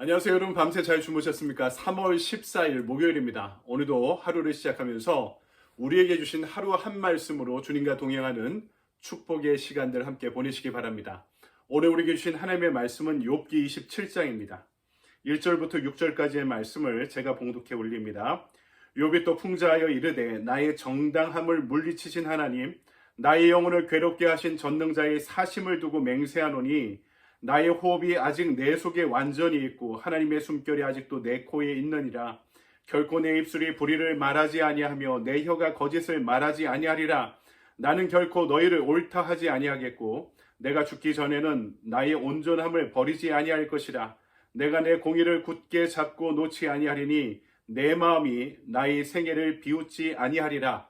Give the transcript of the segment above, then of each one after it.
안녕하세요. 여러분 밤새 잘 주무셨습니까? 3월 14일 목요일입니다. 오늘도 하루를 시작하면서 우리에게 주신 하루 한 말씀으로 주님과 동행하는 축복의 시간들 함께 보내시기 바랍니다. 오늘 우리에게 주신 하나님의 말씀은 욥기 27장입니다. 1절부터 6절까지의 말씀을 제가 봉독해 올립니다. 욥이 또 풍자하여 이르되 나의 정당함을 물리치신 하나님, 나의 영혼을 괴롭게 하신 전능자의 사심을 두고 맹세하노니 나의 호흡이 아직 내 속에 완전히 있고 하나님의 숨결이 아직도 내 코에 있느니라. 결코 내 입술이 불의를 말하지 아니하며 내 혀가 거짓을 말하지 아니하리라. 나는 결코 너희를 옳다 하지 아니하겠고 내가 죽기 전에는 나의 온전함을 버리지 아니할 것이라. 내가 내 공의를 굳게 잡고 놓지 아니하리니 내 마음이 나의 생애를 비웃지 아니하리라.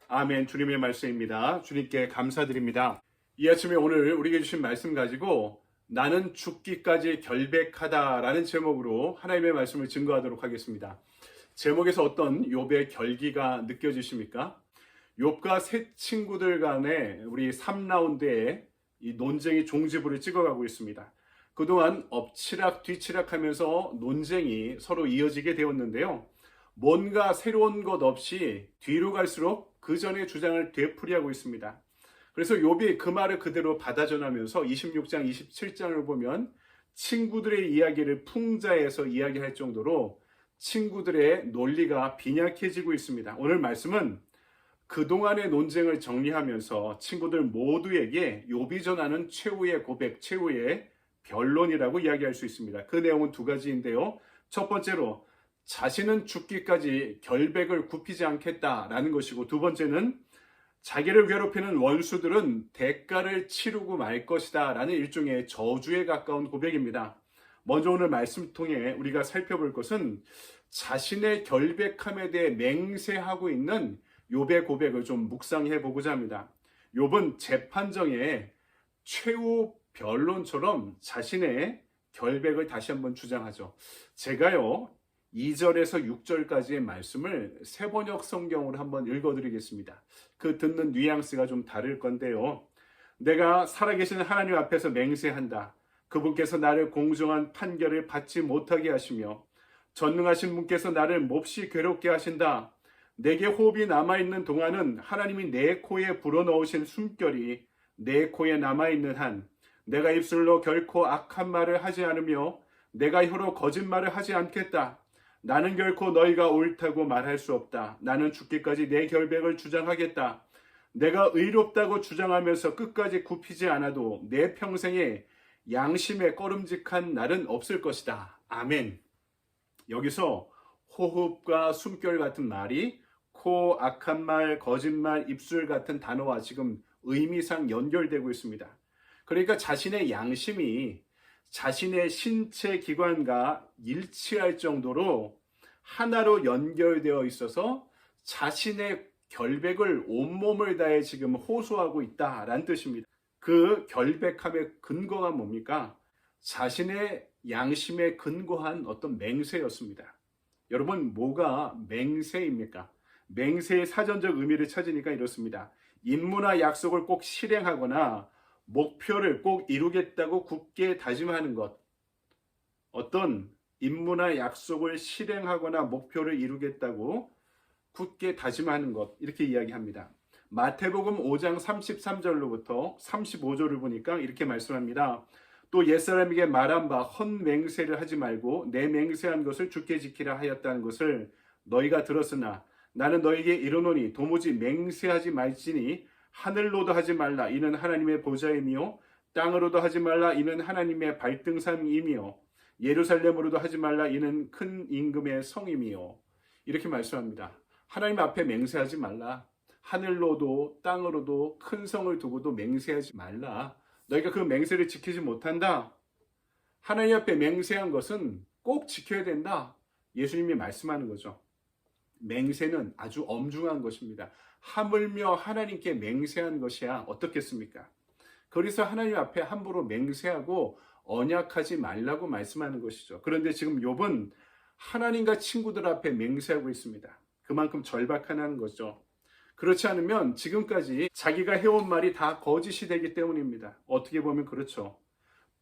아멘. 주님의 말씀입니다. 주님께 감사드립니다. 이 아침에 오늘 우리에게 주신 말씀 가지고 나는 죽기까지 결백하다라는 제목으로 하나님의 말씀을 증거하도록 하겠습니다. 제목에서 어떤 욥의 결기가 느껴지십니까? 욥과 세 친구들 간의 우리 3라운드의 이 논쟁이 종지부를 찍어가고 있습니다. 그동안 엎치락 뒤치락 하면서 논쟁이 서로 이어지게 되었는데요. 뭔가 새로운 것 없이 뒤로 갈수록 그 전의 주장을 되풀이하고 있습니다. 그래서 욥이 그 말을 그대로 받아 전하면서 26장, 27장을 보면 친구들의 이야기를 풍자해서 이야기할 정도로 친구들의 논리가 빈약해지고 있습니다. 오늘 말씀은 그동안의 논쟁을 정리하면서 친구들 모두에게 욥이 전하는 최후의 고백, 최후의 변론이라고 이야기할 수 있습니다. 그 내용은 두 가지인데요. 첫 번째로 자신은 죽기까지 결백을 굽히지 않겠다라는 것이고, 두 번째는 자기를 괴롭히는 원수들은 대가를 치르고 말 것이다 라는 일종의 저주에 가까운 고백입니다. 먼저 오늘 말씀 통해 우리가 살펴볼 것은 자신의 결백함에 대해 맹세하고 있는 욥의 고백을 좀 묵상해 보고자 합니다. 욥은 재판정의 최후 변론처럼 자신의 결백을 다시 한번 주장하죠. 제가요 2절에서 6절까지의 말씀을 새번역 성경으로 한번 읽어드리겠습니다. 그 듣는 뉘앙스가 좀 다를 건데요. 내가 살아계신 하나님 앞에서 맹세한다. 그분께서 나를 공정한 판결을 받지 못하게 하시며 전능하신 분께서 나를 몹시 괴롭게 하신다. 내게 호흡이 남아있는 동안은 하나님이 내 코에 불어넣으신 숨결이 내 코에 남아있는 한 내가 입술로 결코 악한 말을 하지 않으며 내가 혀로 거짓말을 하지 않겠다. 나는 결코 너희가 옳다고 말할 수 없다. 나는 죽기까지 내 결백을 주장하겠다. 내가 의롭다고 주장하면서 끝까지 굽히지 않아도 내 평생에 양심에 꺼름직한 날은 없을 것이다. 아멘. 여기서 호흡과 숨결 같은 말이 코, 악한 말, 거짓말, 입술 같은 단어와 지금 의미상 연결되고 있습니다. 그러니까 자신의 양심이 자신의 신체 기관과 일치할 정도로 하나로 연결되어 있어서 자신의 결백을 온몸을 다해 지금 호소하고 있다라는 뜻입니다. 그 결백함의 근거가 뭡니까? 자신의 양심에 근거한 어떤 맹세였습니다. 여러분, 뭐가 맹세입니까? 맹세의 사전적 의미를 찾으니까 이렇습니다. 임무나 약속을 꼭 실행하거나 목표를 꼭 이루겠다고 굳게 다짐하는 것, 어떤 임무나 약속을 실행하거나 목표를 이루겠다고 굳게 다짐하는 것, 이렇게 이야기합니다. 마태복음 5장 33절로부터 35절을 보니까 이렇게 말씀합니다. 또 옛사람에게 말한 바 헛맹세를 하지 말고 내 맹세한 것을 주께 지키라 하였다는 것을 너희가 들었으나 나는 너희에게 이르노니 도무지 맹세하지 말지니 하늘로도 하지 말라 이는 하나님의 보좌이며 땅으로도 하지 말라 이는 하나님의 발등상이며 예루살렘으로도 하지 말라 이는 큰 임금의 성이며, 이렇게 말씀합니다. 하나님 앞에 맹세하지 말라. 하늘로도 땅으로도 큰 성을 두고도 맹세하지 말라. 너희가 그 맹세를 지키지 못한다. 하나님 앞에 맹세한 것은 꼭 지켜야 된다. 예수님이 말씀하는 거죠. 맹세는 아주 엄중한 것입니다. 하물며 하나님께 맹세한 것이야 어떻겠습니까? 그래서 하나님 앞에 함부로 맹세하고 언약하지 말라고 말씀하는 것이죠. 그런데 지금 욥은 하나님과 친구들 앞에 맹세하고 있습니다. 그만큼 절박하다는 거죠. 그렇지 않으면 지금까지 자기가 해온 말이 다 거짓이 되기 때문입니다. 어떻게 보면 그렇죠.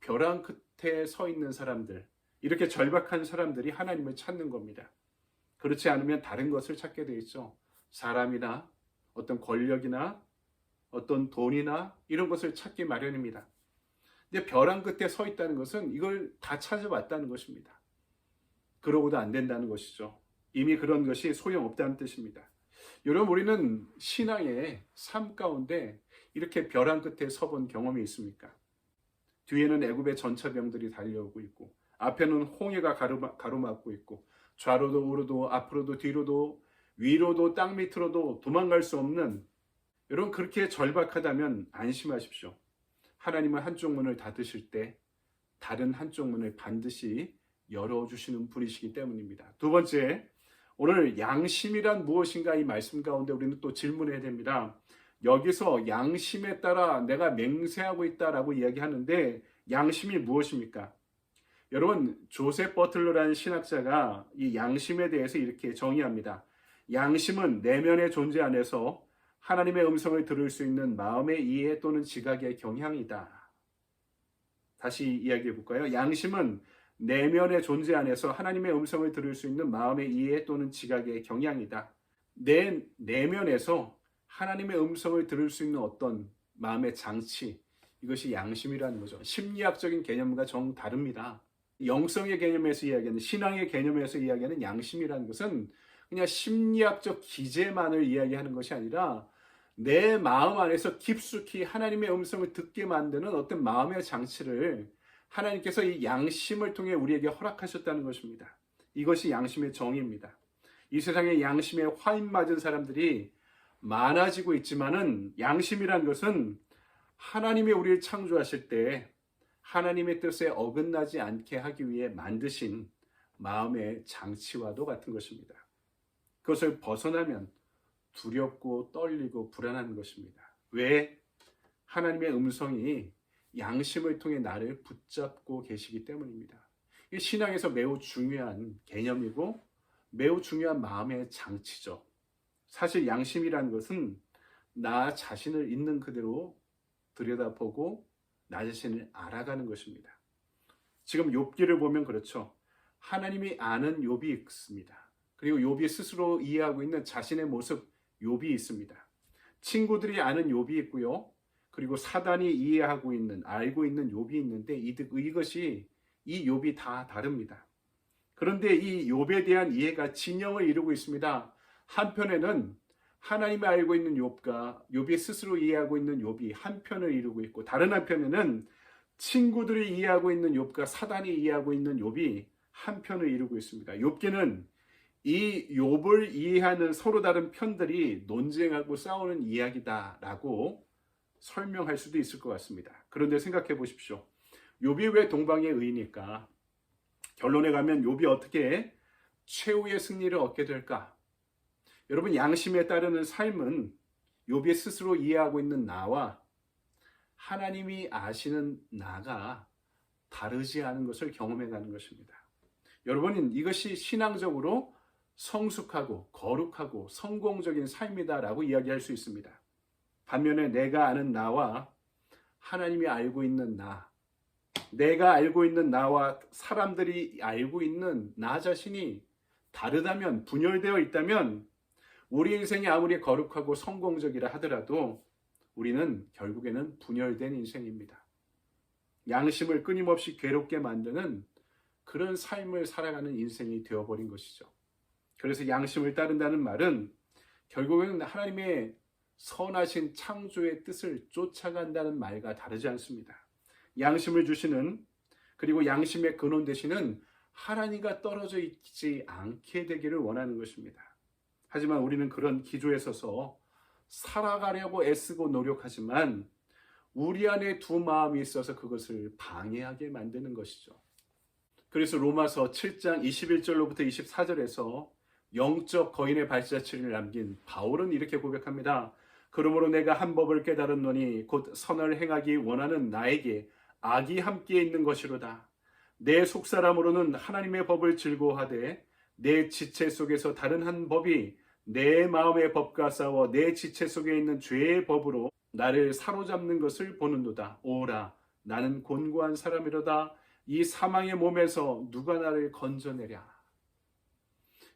벼랑 끝에 서 있는 사람들, 이렇게 절박한 사람들이 하나님을 찾는 겁니다. 그렇지 않으면 다른 것을 찾게 돼 있죠. 사람이나 어떤 권력이나 어떤 돈이나 이런 것을 찾기 마련입니다. 근데 벼랑 끝에 서 있다는 것은 이걸 다 찾아봤다는 것입니다. 그러고도 안 된다는 것이죠. 이미 그런 것이 소용없다는 뜻입니다. 여러분, 우리는 신앙의 삶 가운데 이렇게 벼랑 끝에 서본 경험이 있습니까? 뒤에는 애굽의 전차병들이 달려오고 있고, 앞에는 홍해가 가로막고 있고, 좌로도 우로도 앞으로도 뒤로도 위로도 땅 밑으로도 도망갈 수 없는, 여러분, 그렇게 절박하다면 안심하십시오. 하나님은 한쪽 문을 닫으실 때 다른 한쪽 문을 반드시 열어주시는 분이시기 때문입니다. 두 번째, 오늘 양심이란 무엇인가 이 말씀 가운데 우리는 또 질문해야 됩니다. 여기서 양심에 따라 내가 맹세하고 있다라고 이야기하는데 양심이 무엇입니까? 여러분, 조셉 버틀러라는 신학자가 이 양심에 대해서 이렇게 정의합니다. 양심은 내면의 존재 안에서 하나님의 음성을 들을 수 있는 마음의 이해 또는 지각의 경향이다. 다시 이야기해 볼까요? 양심은 내면의 존재 안에서 하나님의 음성을 들을 수 있는 마음의 이해 또는 지각의 경향이다. 내 내면에서 하나님의 음성을 들을 수 있는 어떤 마음의 장치, 이것이 양심이라는 거죠. 심리학적인 개념과 정 다릅니다. 영성의 개념에서 이야기하는, 신앙의 개념에서 이야기하는 양심이라는 것은 그냥 심리학적 기제만을 이야기하는 것이 아니라 내 마음 안에서 깊숙이 하나님의 음성을 듣게 만드는 어떤 마음의 장치를 하나님께서 이 양심을 통해 우리에게 허락하셨다는 것입니다. 이것이 양심의 정의입니다. 이 세상에 양심에 화인 맞은 사람들이 많아지고 있지만은 양심이란 것은 하나님이 우리를 창조하실 때 하나님의 뜻에 어긋나지 않게 하기 위해 만드신 마음의 장치와도 같은 것입니다. 그것을 벗어나면 두렵고 떨리고 불안한 것입니다. 왜? 하나님의 음성이 양심을 통해 나를 붙잡고 계시기 때문입니다. 이게 신앙에서 매우 중요한 개념이고 매우 중요한 마음의 장치죠. 사실 양심이라는 것은 나 자신을 있는 그대로 들여다보고 나 자신을 알아가는 것입니다. 지금 욥기를 보면 그렇죠. 하나님이 아는 욥이 있습니다. 그리고 욥이 스스로 이해하고 있는 자신의 모습 욥이 있습니다. 친구들이 아는 욥이 있고요. 그리고 사단이 이해하고 있는, 알고 있는 욥이 있는데 이것이 이 욥이 다 다릅니다. 그런데 이 욥에 대한 이해가 진영을 이루고 있습니다. 한편에는 하나님이 알고 있는 욥과 욥이 스스로 이해하고 있는 욥이 한편을 이루고 있고, 다른 한편에는 친구들이 이해하고 있는 욥과 사단이 이해하고 있는 욥이 한편을 이루고 있습니다. 욥기는 이 욥을 이해하는 서로 다른 편들이 논쟁하고 싸우는 이야기다라고 설명할 수도 있을 것 같습니다. 그런데 생각해 보십시오. 욥이 왜 동방의 의인일까? 결론에 가면 욥이 어떻게 최후의 승리를 얻게 될까? 여러분, 양심에 따르는 삶은 욥이 스스로 이해하고 있는 나와 하나님이 아시는 나가 다르지 않은 것을 경험해가는 것입니다. 여러분, 이것이 신앙적으로 성숙하고 거룩하고 성공적인 삶이다라고 이야기할 수 있습니다. 반면에 내가 아는 나와 하나님이 알고 있는 나, 내가 알고 있는 나와 사람들이 알고 있는 나 자신이 다르다면, 분열되어 있다면 우리 인생이 아무리 거룩하고 성공적이라 하더라도 우리는 결국에는 분열된 인생입니다. 양심을 끊임없이 괴롭게 만드는 그런 삶을 살아가는 인생이 되어버린 것이죠. 그래서 양심을 따른다는 말은 결국에는 하나님의 선하신 창조의 뜻을 쫓아간다는 말과 다르지 않습니다. 양심을 주시는, 그리고 양심의 근원 되시는 하나님과 떨어져 있지 않게 되기를 원하는 것입니다. 하지만 우리는 그런 기조에 서서 살아가려고 애쓰고 노력하지만 우리 안에 두 마음이 있어서 그것을 방해하게 만드는 것이죠. 그래서 로마서 7장 21절로부터 24절에서 영적 거인의 발자취를 남긴 바울은 이렇게 고백합니다. 그러므로 내가 한 법을 깨달았노니 곧 선을 행하기 원하는 나에게 악이 함께 있는 것이로다. 내 속사람으로는 하나님의 법을 즐거워하되 내 지체 속에서 다른 한 법이 내 마음의 법과 싸워 내 지체 속에 있는 죄의 법으로 나를 사로잡는 것을 보는도다. 오라, 나는 곤고한 사람이로다. 이 사망의 몸에서 누가 나를 건져내랴.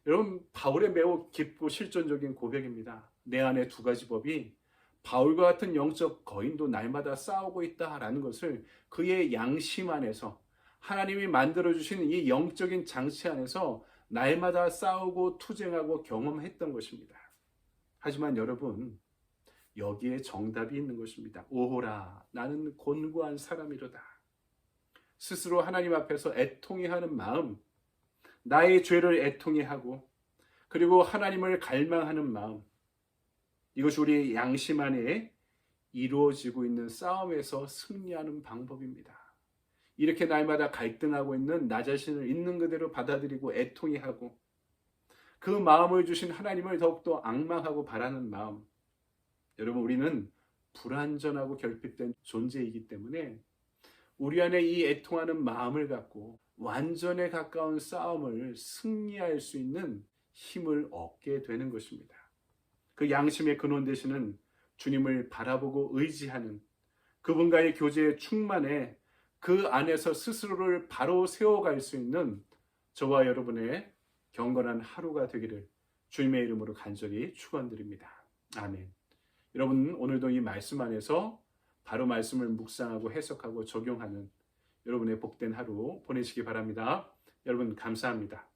여러분, 바울의 매우 깊고 실존적인 고백입니다. 내 안에 두 가지 법이 바울과 같은 영적 거인도 날마다 싸우고 있다라는 것을 그의 양심 안에서, 하나님이 만들어주신 이 영적인 장치 안에서 날마다 싸우고 투쟁하고 경험했던 것입니다. 하지만 여러분, 여기에 정답이 있는 것입니다. 오호라, 나는 곤고한 사람이로다. 스스로 하나님 앞에서 애통해 하는 마음, 나의 죄를 애통해 하고, 그리고 하나님을 갈망하는 마음, 이것이 우리 양심 안에 이루어지고 있는 싸움에서 승리하는 방법입니다. 이렇게 날마다 갈등하고 있는 나 자신을 있는 그대로 받아들이고 애통해 하고, 그 마음을 주신 하나님을 더욱더 앙망하고 바라는 마음. 여러분, 우리는 불완전하고 결핍된 존재이기 때문에 우리 안에 이 애통하는 마음을 갖고 완전에 가까운 싸움을 승리할 수 있는 힘을 얻게 되는 것입니다. 그 양심의 근원 되시는 주님을 바라보고 의지하는 그분과의 교제에 충만해 그 안에서 스스로를 바로 세워갈 수 있는 저와 여러분의 경건한 하루가 되기를 주님의 이름으로 간절히 축원드립니다. 아멘. 여러분, 오늘도 이 말씀 안에서 바로 말씀을 묵상하고 해석하고 적용하는 여러분의 복된 하루 보내시기 바랍니다. 여러분, 감사합니다.